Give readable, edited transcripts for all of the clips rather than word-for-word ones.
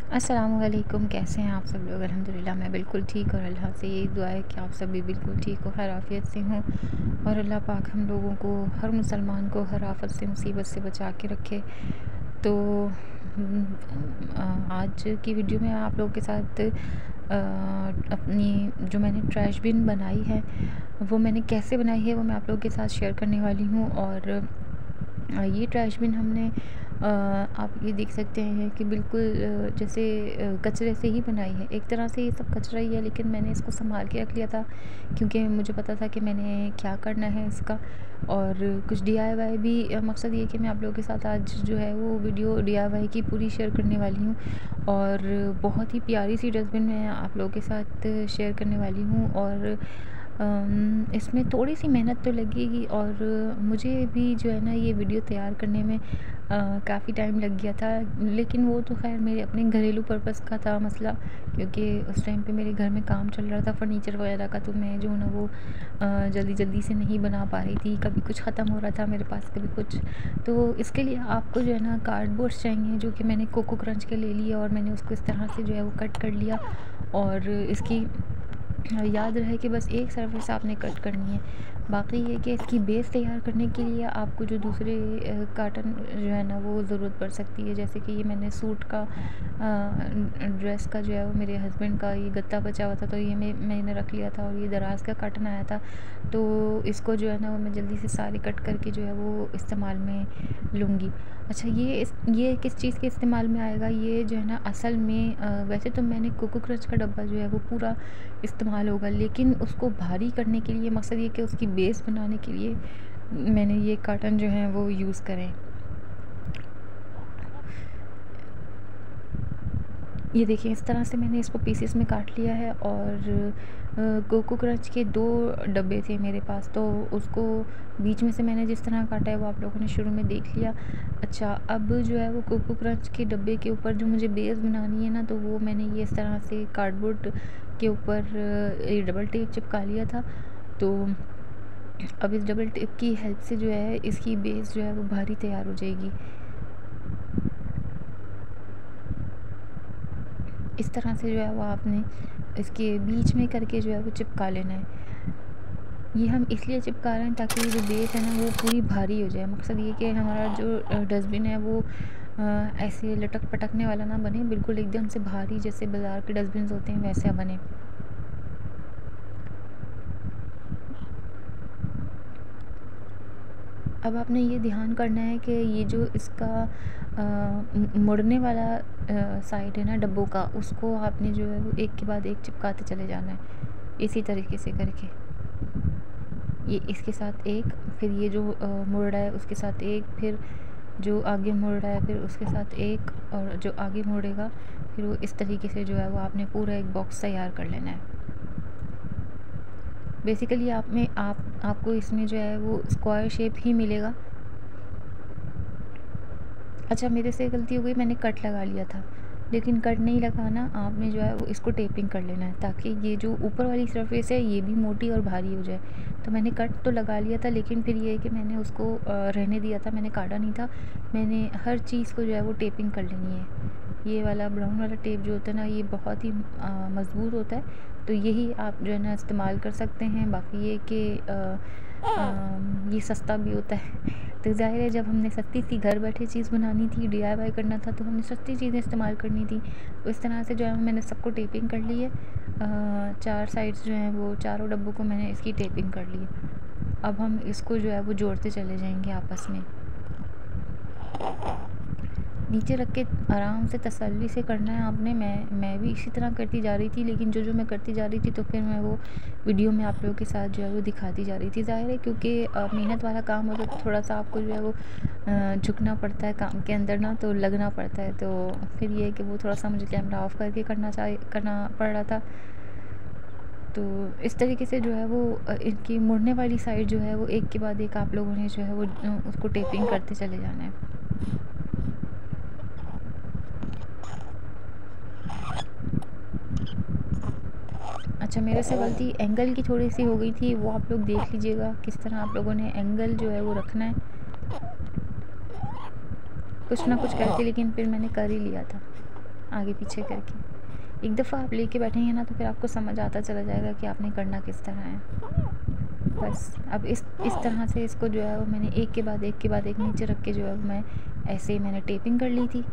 अस्सलामुअलैकुम। कैसे हैं आप सब लोग? अल्हम्दुलिल्लाह मैं बिल्कुल ठीक, और अल्लाह से यही दुआ है कि आप सब भी बिल्कुल ठीक हो, खैर आफियत से हों, और अल्लाह पाक हम लोगों को, हर मुसलमान को हर आफत से, मुसीबत से बचा के रखे। तो आज की वीडियो में आप लोगों के साथ अपनी जो मैंने ट्रैश बिन बनाई है वो मैंने कैसे बनाई है वो मैं आप लोगों के साथ शेयर करने वाली हूँ। और ये ट्रैश बिन हमने आप ये देख सकते हैं कि बिल्कुल जैसे कचरे से ही बनाई है। एक तरह से ये सब कचरा ही है, लेकिन मैंने इसको संभाल के रख लिया था क्योंकि मुझे पता था कि मैंने क्या करना है इसका। और कुछ DIY भी मकसद ये कि मैं आप लोगों के साथ आज जो है वो वीडियो DIY की पूरी शेयर करने वाली हूँ। और बहुत ही प्यारी सी डस्टबिन मैं आप लोगों के साथ शेयर करने वाली हूँ। और इसमें थोड़ी सी मेहनत तो लगेगी, और मुझे भी जो है ना ये वीडियो तैयार करने में काफ़ी टाइम लग गया था। लेकिन वो तो खैर मेरे अपने घरेलू पर्पस का था मसला, क्योंकि उस टाइम पे मेरे घर में काम चल रहा था फर्नीचर वगैरह का, तो मैं जो ना वो जल्दी जल्दी से नहीं बना पा रही थी। कभी कुछ ख़त्म हो रहा था मेरे पास, कभी कुछ। तो इसके लिए आपको जो है ना कार्डबोर्ड्स चाहिए, जो कि मैंने कोको क्रंच के ले लिए, और मैंने उसको इस तरह से जो है वो कट कर लिया। और इसकी याद रहे कि बस एक सरफेस आपने कट करनी है। बाकी ये कि इसकी बेस तैयार करने के लिए आपको जो दूसरे कार्टन जो है ना वो ज़रूरत पड़ सकती है। जैसे कि ये मैंने सूट का ड्रेस का जो है वो मेरे हस्बैंड का ये गत्ता बचा हुआ था, तो ये मैंने रख लिया था। और ये दराज का कार्टन आया था, तो इसको जो है ना वो मैं जल्दी से सारे कट करके जो है वो इस्तेमाल में लूँगी। अच्छा, ये किस चीज़ के इस्तेमाल में आएगा? ये जो है ना असल में वैसे तो मैंने कोको क्रंच का डब्बा जो है वो पूरा इस्तेमाल होगा, लेकिन उसको भारी करने के लिए, मकसद ये कि उसकी बेस बनाने के लिए मैंने ये कार्टन जो है वो यूज़ करें। ये देखिए, इस तरह से मैंने इसको पीसेस में काट लिया है। और कोको क्रंच के 2 डब्बे थे मेरे पास, तो उसको बीच में से मैंने जिस तरह काटा है वो आप लोगों ने शुरू में देख लिया। अच्छा, अब जो है वो कोको क्रंच के डब्बे के ऊपर जो मुझे बेस बनानी है ना, तो वो मैंने ये इस तरह से कार्डबोर्ड के ऊपर ये डबल टेप चिपका लिया था। तो अब इस डबल टेप की हेल्प से जो है इसकी बेस जो है वो भारी तैयार हो जाएगी। इस तरह से जो है वो आपने इसके बीच में करके जो है वो चिपका लेना है। ये हम इसलिए चिपका रहे हैं ताकि ये जो बेस है ना वो पूरी भारी हो जाए। मकसद ये कि हमारा जो डस्टबिन है वो ऐसे लटक पटकने वाला ना बने, बिल्कुल एकदम से भारी, जैसे बाज़ार के डस्टबिन होते हैं वैसा बने। अब आपने ये ध्यान करना है कि ये जो इसका मुड़ने वाला साइड है ना डब्बों का, उसको आपने जो है वो एक के बाद एक चिपकाते चले जाना है, इसी तरीके से करके। ये इसके साथ एक, फिर ये जो मुड़ रहा है उसके साथ एक, फिर जो आगे मुड़ रहा है फिर उसके साथ एक, और जो आगे मुड़ेगा फिर वो इस तरीके से जो है वो आपने पूरा एक बॉक्स तैयार कर लेना है। बेसिकली आपको इसमें जो है वो स्क्वायर शेप ही मिलेगा। अच्छा, मेरे से गलती हो गई, मैंने कट लगा लिया था, लेकिन कट नहीं लगाना, आपने जो है वो इसको टेपिंग कर लेना है, ताकि ये जो ऊपर वाली सरफेस है ये भी मोटी और भारी हो जाए। तो मैंने कट तो लगा लिया था, लेकिन फिर ये है कि मैंने उसको रहने दिया था, मैंने काटा नहीं था। मैंने हर चीज़ को जो है वो टेपिंग कर लेनी है। ये वाला ब्राउन वाला टेप जो होता है ना, ये बहुत ही मज़बूत होता है, तो यही आप जो है ना इस्तेमाल कर सकते हैं। बाकी ये कि ये सस्ता भी होता है। तो ज़ाहिर है, जब हमने सस्ती सी घर बैठे चीज़ बनानी थी, DIY करना था, तो हमने सस्ती चीज़ें इस्तेमाल करनी थी। तो इस तरह से जो है मैंने सबको टेपिंग कर ली है। 4 साइड्स जो हैं वो चारों डब्बों को मैंने इसकी टेपिंग कर ली है। अब हम इसको जो है वो जोड़ते चले जाएंगे आपस में। नीचे रख के आराम से तसल्ली से करना है आपने। मैं भी इसी तरह करती जा रही थी, लेकिन जो मैं करती जा रही थी तो फिर मैं वो वीडियो में आप लोगों के साथ जो है वो दिखाती जा रही थी। ज़ाहिर है, क्योंकि मेहनत वाला काम होता है तो थोड़ा सा आपको जो है वो झुकना पड़ता है काम के अंदर ना, तो लगना पड़ता है। तो फिर ये है कि वो थोड़ा सा मुझे कैमरा ऑफ करके करना पड़ रहा था। तो इस तरीके से जो है वो इनकी मुड़ने वाली साइड जो है वो एक के बाद एक आप लोगों ने जो है वो उसको टेपिंग करते चले जाना है। अच्छा, मेरे से गलती एंगल की थोड़ी सी हो गई थी, वो आप लोग देख लीजिएगा किस तरह आप लोगों ने एंगल जो है वो रखना है। कुछ ना कुछ करके लेकिन फिर मैंने कर ही लिया था। आगे पीछे करके। एक दफ़ा आप लेके बैठेंगे ना तो फिर आपको समझ आता चला जाएगा कि आपने करना किस तरह है। बस अब इस तरह से इसको जो है वो मैंने एक के बाद एक नीचे रख के जो है मैं ऐसे ही मैंने टेपिंग कर ली थी।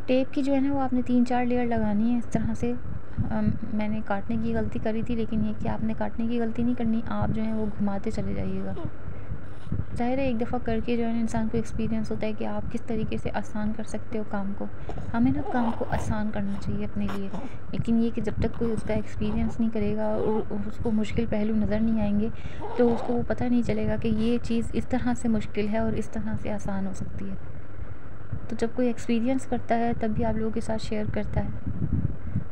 टेप की जो है ना वो आपने 3-4 लेयर लगानी है इस तरह से। मैंने काटने की गलती करी थी, लेकिन ये कि आपने काटने की गलती नहीं करनी, आप जो है वो घुमाते चले जाइएगा। ज़ाहिर है एक दफ़ा करके जो है ना इंसान को एक्सपीरियंस होता है कि आप किस तरीके से आसान कर सकते हो काम को। हमें ना काम को आसान करना चाहिए अपने लिए, लेकिन ये कि जब तक कोई उसका एक्सपीरियंस नहीं करेगा और उसको मुश्किल पहलू नज़र नहीं आएंगे तो उसको वो पता नहीं चलेगा कि ये चीज़ इस तरह से मुश्किल है और इस तरह से आसान हो सकती है। तो जब कोई एक्सपीरियंस करता है तभी आप लोगों के साथ शेयर करता है।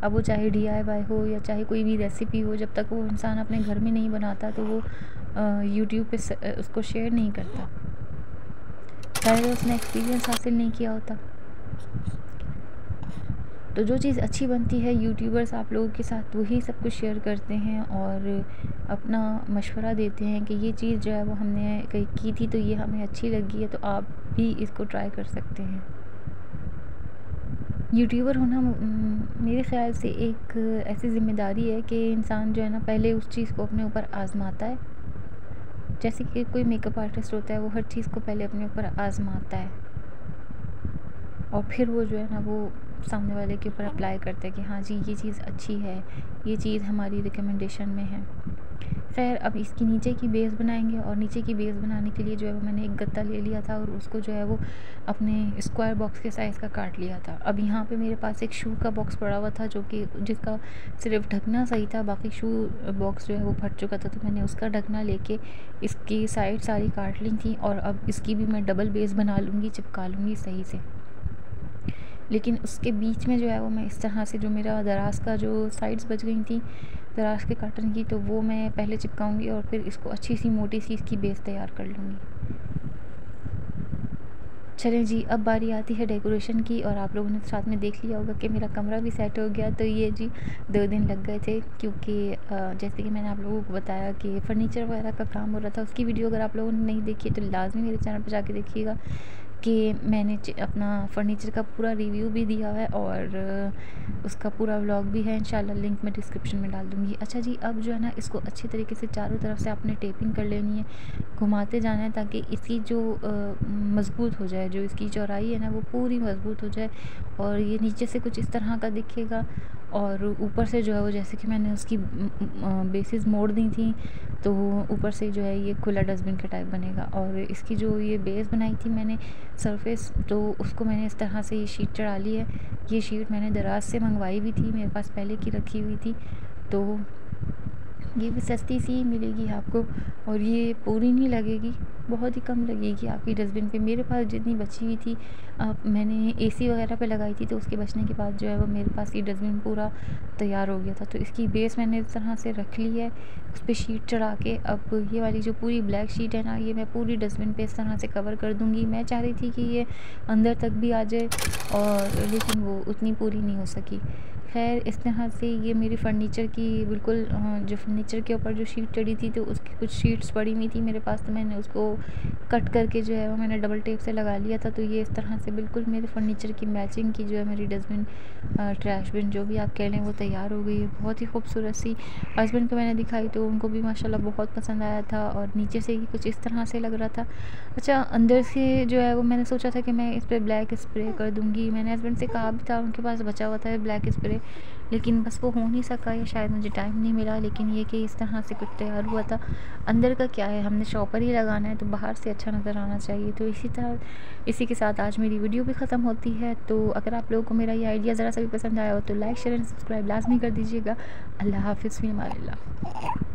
अब वो चाहे DIY हो या चाहे कोई भी रेसिपी हो, जब तक वो इंसान अपने घर में नहीं बनाता तो वो यूट्यूब पे उसको शेयर नहीं करता, चाहे उसने एक्सपीरियंस हासिल नहीं किया होता। तो जो चीज़ अच्छी बनती है यूट्यूबर्स आप लोगों के साथ वही सब कुछ शेयर करते हैं और अपना मशवरा देते हैं कि ये चीज़ जो है वो हमने कहीं की थी तो ये हमें अच्छी लगी है, तो आप भी इसको ट्राई कर सकते हैं। यूट्यूबर होना मेरे ख़्याल से एक ऐसी ज़िम्मेदारी है कि इंसान जो है ना पहले उस चीज़ को अपने ऊपर आज़माता है। जैसे कि कोई मेकअप आर्टिस्ट होता है, वो हर चीज़ को पहले अपने ऊपर आज़माता है और फिर वो जो है ना वो सामने वाले के ऊपर अप्लाई करता है कि हाँ जी ये चीज़ अच्छी है, ये चीज़ हमारी रिकमेंडेशन में है। खैर अब इसकी नीचे की बेस बनाएंगे और नीचे की बेस बनाने के लिए जो है वो मैंने एक गत्ता ले लिया था और उसको जो है वो अपने स्क्वायर बॉक्स के साइज़ का काट लिया था। अब यहाँ पे मेरे पास एक शू का बॉक्स पड़ा हुआ था जो कि जिसका सिर्फ ढकना सही था, बाकी शू बॉक्स जो है वो फट चुका था, तो मैंने उसका ढकना लेके इसकी साइड सारी काट ली थी और अब इसकी भी मैं डबल बेस बना लूँगी, चिपका लूँगी सही से। लेकिन उसके बीच में जो है वो मैं इस तरह से जो मेरा दराज का जो साइड्स बच गई थी दराज के काटन की, तो वो मैं पहले चिपकाऊंगी और फिर इसको अच्छी सी मोटी सी इसकी बेस तैयार कर लूँगी। चलें जी, अब बारी आती है डेकोरेशन की और आप लोगों ने साथ में देख लिया होगा कि मेरा कमरा भी सेट हो गया। तो ये जी 2 दिन लग गए थे क्योंकि जैसे कि मैंने आप लोगों को बताया कि फ़र्नीचर वगैरह का काम हो रहा था। उसकी वीडियो अगर आप लोगों ने नहीं देखी है तो लाजमी मेरे चैनल पर जाके देखिएगा कि मैंने अपना फ़र्नीचर का पूरा रिव्यू भी दिया है और उसका पूरा व्लॉग भी है। इंशाल्लाह लिंक मैं डिस्क्रिप्शन में डाल दूँगी। अच्छा जी, अब जो है ना इसको अच्छी तरीके से चारों तरफ से आपने टेपिंग कर लेनी है, घुमाते जाना है ताकि इसकी जो मज़बूत हो जाए, जो इसकी चौड़ाई है ना वो पूरी मज़बूत हो जाए और ये नीचे से कुछ इस तरह का दिखेगा और ऊपर से जो है वो जैसे कि मैंने उसकी बेसिस मोड़ दी थी तो ऊपर से जो है ये खुला डस्टबिन का टाइप बनेगा। और इसकी जो ये बेस बनाई थी मैंने सरफेस, तो उसको मैंने इस तरह से ये शीट चढ़ा ली है। ये शीट मैंने दराज से मंगवाई भी थी, मेरे पास पहले की रखी हुई थी, तो ये भी सस्ती सी मिलेगी आपको और ये पूरी नहीं लगेगी, बहुत ही कम लगेगी आपकी डस्टबिन पे। मेरे पास जितनी बची हुई थी मैंने AC वगैरह पे लगाई थी, तो उसके बचने के बाद जो है वो मेरे पास ये डस्टबिन पूरा तैयार हो गया था। तो इसकी बेस मैंने इस तरह से रख ली है, उस पर शीट चढ़ा के। अब ये वाली जो पूरी ब्लैक शीट है ना, ये मैं पूरी डस्टबिन पे इस तरह से कवर कर दूँगी। मैं चाह रही थी कि ये अंदर तक भी आ जाए और लेकिन वो उतनी पूरी नहीं हो सकी। खैर इस तरह से ये मेरी फ़र्नीचर की बिल्कुल जो फ़र्नीचर के ऊपर जो शीट चढ़ी थी तो उसकी कुछ शीट्स पड़ी हुई थी मेरे पास, तो मैंने उसको कट करके जो है वो मैंने डबल टेप से लगा लिया था। तो ये इस तरह से बिल्कुल मेरे फ़र्नीचर की मैचिंग की जो है मेरी डस्टबिन ट्रैश बिन जो भी आप कह लें वो तैयार हो गई है। बहुत ही खूबसूरत सी हस्बैंड को मैंने दिखाई तो उनको भी माशाल्लाह बहुत पसंद आया था और नीचे से कुछ इस तरह से लग रहा था। अच्छा, अंदर से जो है वो मैंने सोचा था कि मैं इस पर ब्लैक स्प्रे कर दूँगी। मैंने हस्बैंड से कहा भी था, उनके पास बचा हुआ था ब्लैक स्प्रे, लेकिन बस वो हो नहीं सका या शायद मुझे टाइम नहीं मिला। लेकिन ये कि इस तरह से कुछ तैयार हुआ था। अंदर का क्या है, हमने शॉपर ही लगाना है तो बाहर से अच्छा नज़र आना चाहिए। तो इसी के साथ आज मेरी वीडियो भी ख़त्म होती है। तो अगर आप लोगों को मेरा ये आइडिया ज़रा सा भी पसंद आया हो तो लाइक शेयर एंड सब्सक्राइब लाजमी कर दीजिएगा। अल्लाह हाफ़िज़, फ़ी अमान अल्लाह।